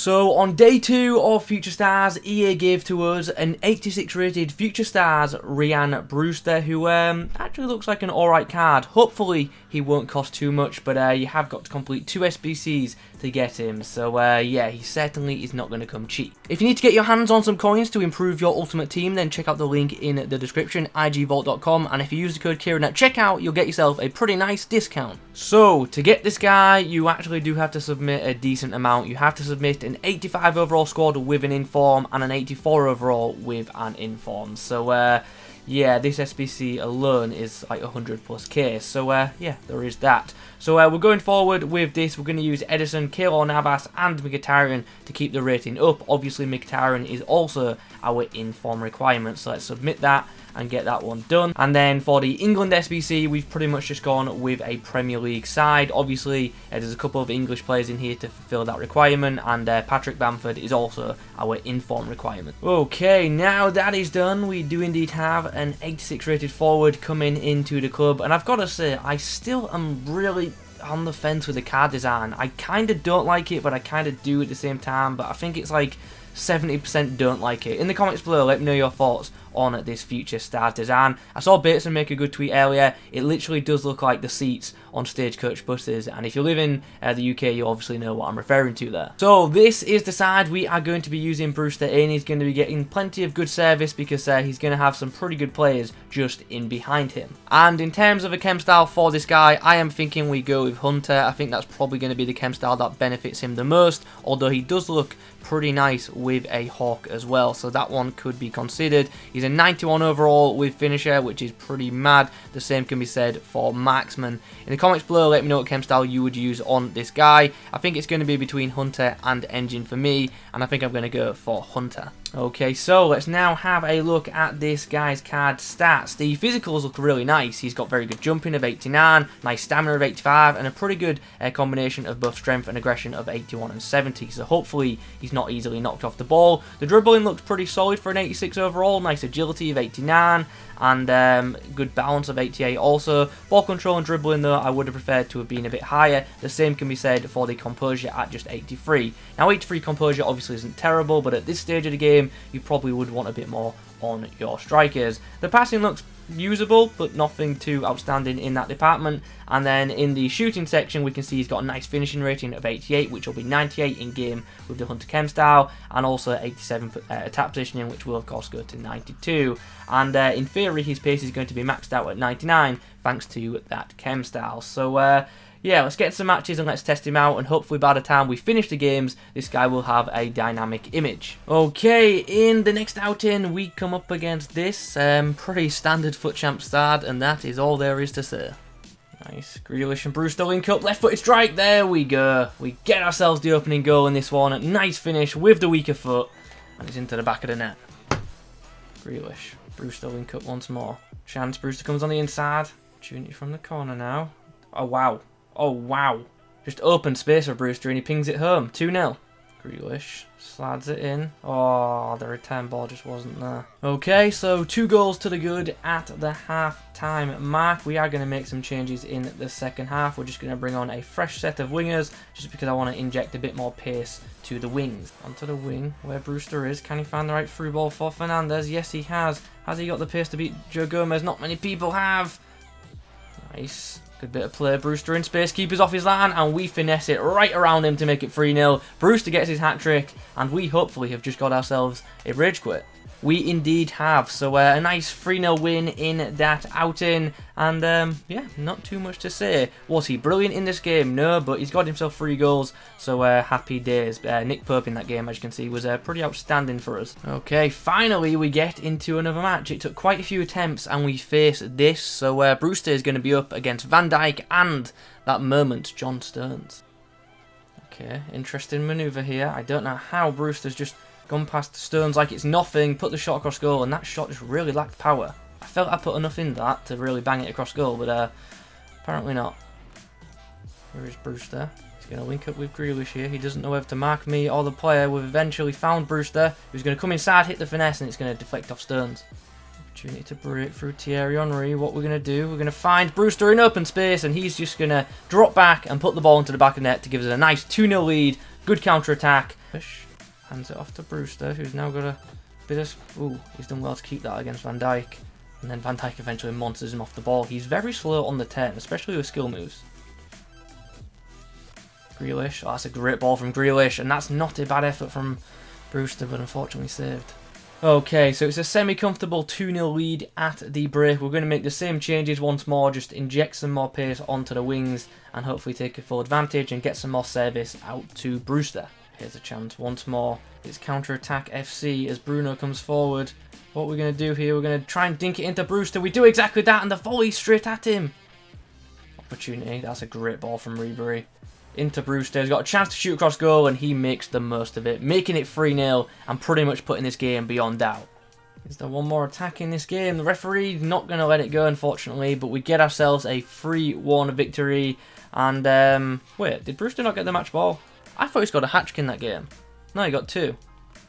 So on day 2 of Future Stars, EA gave to us an 86 rated Future Stars Brewster, who actually looks like an alright card. Hopefully he won't cost too much, but you have got to complete 2 SBCs to get him. So yeah, he certainly is not going to come cheap. If you need to get your hands on some coins to improve your ultimate team, then check out the link in the description, igvault.com, and if you use the code Kieran at checkout, you'll get yourself a pretty nice discount. So to get this guy, you actually do have to submit a decent amount. You have to submit an 85 overall squad with an inform and an 84 overall with an inform. So yeah, this SBC alone is like 100 plus K. So yeah, there is that. So we're going forward with this. We're going to use Edison, Keylor Navas, and Mkhitaryan to keep the rating up. Obviously, Mkhitaryan is also our inform requirement. So let's submit that and get that one done. And then for the England SBC, we've pretty much just gone with a Premier League side. Obviously, there's a couple of English players in here to fulfill that requirement, and Patrick Bamford is also our inform requirement. Okay, now that is done, we do indeed have an 86 rated forward coming into the club, and I've got to say, I still am really on the fence with the card design. I kind of don't like it, but I kind of do at the same time, but I think it's like 70% don't like it. In the comments below, let me know your thoughts on this Future Stars design. I saw Bateson make a good tweet earlier. It literally does look like the seats on Stagecoach buses, and if you live in the UK, you obviously know what I'm referring to there. So this is the side we are going to be using Brewster in. He's going to be getting plenty of good service because he's going to have some pretty good players just in behind him. And in terms of a chem style for this guy, I am thinking we go with Hunter. I think that's probably going to be the chem style that benefits him the most, although he does look pretty nice with a Hawk as well, so that one could be considered. He's a 91 overall with finisher, which is pretty mad. The same can be said for marksman. In the comments below, let me know what chem style you would use on this guy. I think it's going to be between Hunter and Engine for me, and I think I'm going to go for Hunter. Okay, so let's now have a look at this guy's card stats. The physicals look really nice. He's got very good jumping of 89, nice stamina of 85, and a pretty good combination of both strength and aggression of 81 and 70. So hopefully he's not easily knocked off the ball. The dribbling looks pretty solid for an 86 overall. Nice agility of 89 and good balance of 88 also. Ball control and dribbling though, I would have preferred to have been a bit higher. The same can be said for the composure at just 83. Now 83 composure obviously isn't terrible, but at this stage of the game you probably would want a bit more on your strikers. The passing looks usable, but nothing too outstanding in that department. And then in the shooting section, we can see he's got a nice finishing rating of 88, which will be 98 in game with the Hunter Chem style, and also 87 attack positioning, which will of course go to 92. And in theory, his pace is going to be maxed out at 99 thanks to that Chem style. So yeah, let's get some matches and let's test him out, and hopefully by the time we finish the games, this guy will have a dynamic image. Okay, in the next outing, we come up against this pretty standard FUT Champ start, and that is all there is to say. Nice, Grealish and Brewster link up, left-footed strike, there we go. We get ourselves the opening goal in this one, nice finish with the weaker foot, and it's into the back of the net. Grealish, Brewster link up once more. Chance, Brewster comes on the inside, opportunity from the corner now. Oh wow. Oh, wow. Just open space for Brewster and he pings it home. 2-0. Grealish slides it in. Oh, the return ball just wasn't there. Okay, so 2 goals to the good at the half-time mark. We are going to make some changes in the second half. We're just going to bring on a fresh set of wingers just because I want to inject a bit more pace to the wings. Onto the wing where Brewster is. Can he find the right through ball for Fernandez? Yes, he has. Has he got the pace to beat Joe Gomez? Not many people have. Nice. Good bit of play. Brewster in space, keepers off his line, and we finesse it right around him to make it 3-0. Brewster gets his hat-trick, and we hopefully have just got ourselves a rage quit. We indeed have. So a nice 3-0 win in that outing, and yeah, not too much to say. Was he brilliant in this game? No, but he's got himself 3 goals, so happy days. Nick Pope in that game, as you can see, was pretty outstanding for us. Okay, finally we get into another match. It took quite a few attempts, and we face this. So Brewster is going to be up against Van Dijk and that moment, John Stones. Okay, interesting manoeuvre here. I don't know how Brewster's just gone past Stones like it's nothing, put the shot across goal, and that shot just really lacked power. I felt I put enough in that to really bang it across goal, but apparently not. Here is Brewster. He's going to link up with Grealish here. He doesn't know whether to mark me or the player. We've eventually found Brewster, who's going to come inside, hit the finesse, and it's going to deflect off Stones. Opportunity to break through Thierry Henry. What we're going to do, we're going to find Brewster in open space, and he's just going to drop back and put the ball into the back of the net to give us a nice 2-0 lead Good counter-attack. Hands it off to Brewster, who's now got a bit of... Ooh, he's done well to keep that against Van Dijk. And then Van Dijk eventually monsters him off the ball. He's very slow on the 10, especially with skill moves. Grealish. Oh, that's a great ball from Grealish. And that's not a bad effort from Brewster, but unfortunately saved. Okay, so it's a semi-comfortable 2-0 lead at the break. We're going to make the same changes once more, just inject some more pace onto the wings and hopefully take a full advantage and get some more service out to Brewster. Here's a chance once more. It's counter-attack FC as Bruno comes forward. What we're going to do here, we're going to try and dink it into Brewster. We do exactly that, and the volley straight at him. Opportunity. That's a great ball from Ribery. Into Brewster. He's got a chance to shoot across goal, and he makes the most of it, making it 3-0 and pretty much putting this game beyond doubt. Is there one more attack in this game? The referee's not going to let it go, unfortunately, but we get ourselves a 3-1 victory. And, wait, did Brewster not get the match ball? I thought he scored a hat-trick in that game. No, he got 2.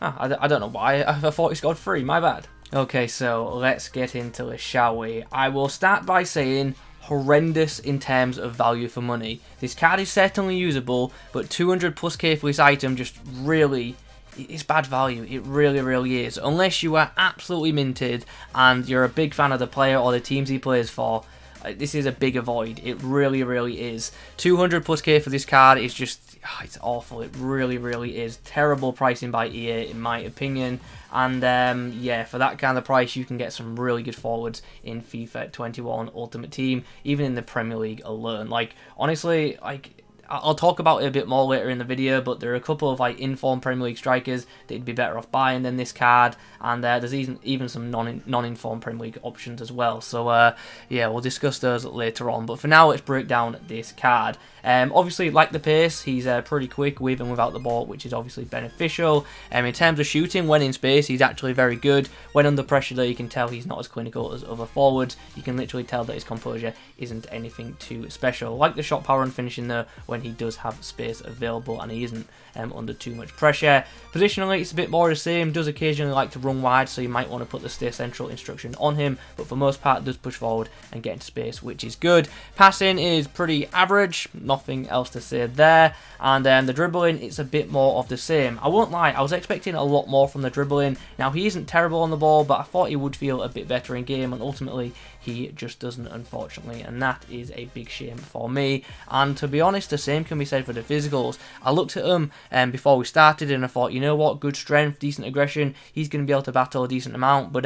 I don't know why. I thought he scored 3. My bad. Okay, so let's get into this, shall we? I will start by saying horrendous in terms of value for money. This card is certainly usable, but 200 plus K for this item just really... It's bad value. It really, really is. Unless you are absolutely minted and you're a big fan of the player or the teams he plays for, this is a big avoid. It really, really is. 200 plus K for this card is just... it's awful. It really, really is. Terrible pricing by EA, in my opinion. And yeah, for that kind of price, you can get some really good forwards in FIFA 21 Ultimate Team, even in the Premier League alone. Like, honestly, like... I'll talk about it a bit more later in the video, but there are a couple of like informed Premier League strikers that you'd be better off buying than this card, and there's even some non-informed Premier League options as well. So yeah, we'll discuss those later on. But for now, let's break down this card. Obviously, like the pace, he's pretty quick with and without the ball, which is obviously beneficial. In terms of shooting, when in space, he's actually very good. When under pressure, though, you can tell he's not as clinical as other forwards. You can literally tell that his composure isn't anything too special. Like the shot power and finishing, though, when he does have space available and he isn't under too much pressure. Positionally, it's a bit more the same. Does occasionally like to run wide, so you might want to put the stay central instruction on him, but for most part, does push forward and get into space, which is good. Passing is pretty average. Nothing else to say there. And the dribbling, it's a bit more of the same. I won't lie, I was expecting a lot more from the dribbling. Now, he isn't terrible on the ball, but I thought he would feel a bit better in game, and ultimately, he just doesn't, unfortunately, and that is a big shame for me. And to be honest, the same can be said for the physicals. I looked at him before we started, and I thought, you know what, good strength, decent aggression, he's going to be able to battle a decent amount, but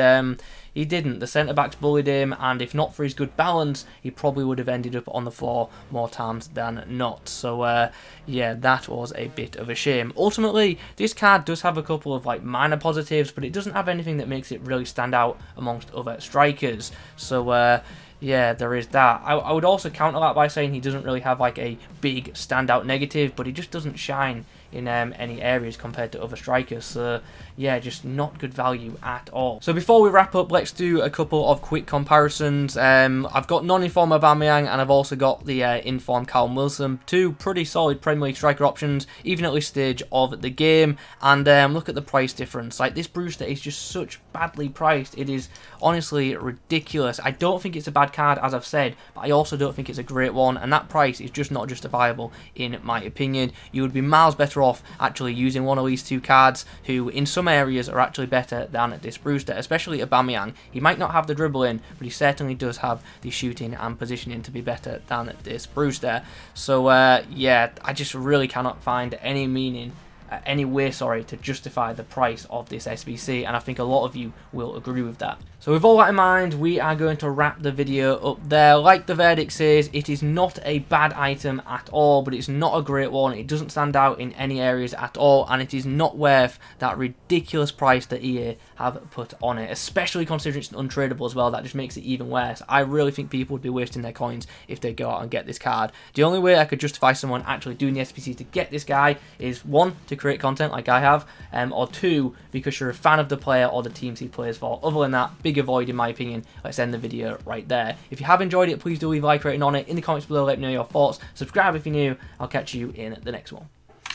he didn't. The centre-backs bullied him, and if not for his good balance, he probably would have ended up on the floor more times than not. So, yeah, that was a bit of a shame. Ultimately, this card does have a couple of like minor positives, but it doesn't have anything that makes it really stand out amongst other strikers. So, yeah, there is that. I would also counter that by saying he doesn't really have like a big standout negative, but he just doesn't shine in any areas compared to other strikers. So yeah, just not good value at all. So before we wrap up, let's do a couple of quick comparisons. I've got non-informed Aubameyang, and I've also got the informed Callum Wilson. Two pretty solid Premier League striker options, even at this stage of the game. And look at the price difference. Like, this Brewster is just such badly priced. It is honestly ridiculous. I don't think it's a bad card, as I've said, but I also don't think it's a great one, and that price is just not justifiable in my opinion. You would be miles better off actually using one of these two cards, who in some areas are actually better than this Brewster, especially Aubameyang. He might not have the dribbling, but he certainly does have the shooting and positioning to be better than this Brewster. So yeah, I just really cannot find any way to justify the price of this SBC, and I think a lot of you will agree with that. So with all that in mind, we are going to wrap the video up there. Like the verdict says, it is not a bad item at all, but it's not a great one. It doesn't stand out in any areas at all, and it is not worth that ridiculous price that EA have put on it, especially considering it's untradeable as well. That just makes it even worse. I really think people would be wasting their coins if they go out and get this card. The only way I could justify someone actually doing the SBC to get this guy is, one, to create content like I have, or two, because you're a fan of the player or the teams he plays for. Other than that, big avoid in my opinion. Let's end the video right there. If you have enjoyed it, please do leave a like rating on it. In the comments below, let me know your thoughts. Subscribe if you're new. I'll catch you in the next one.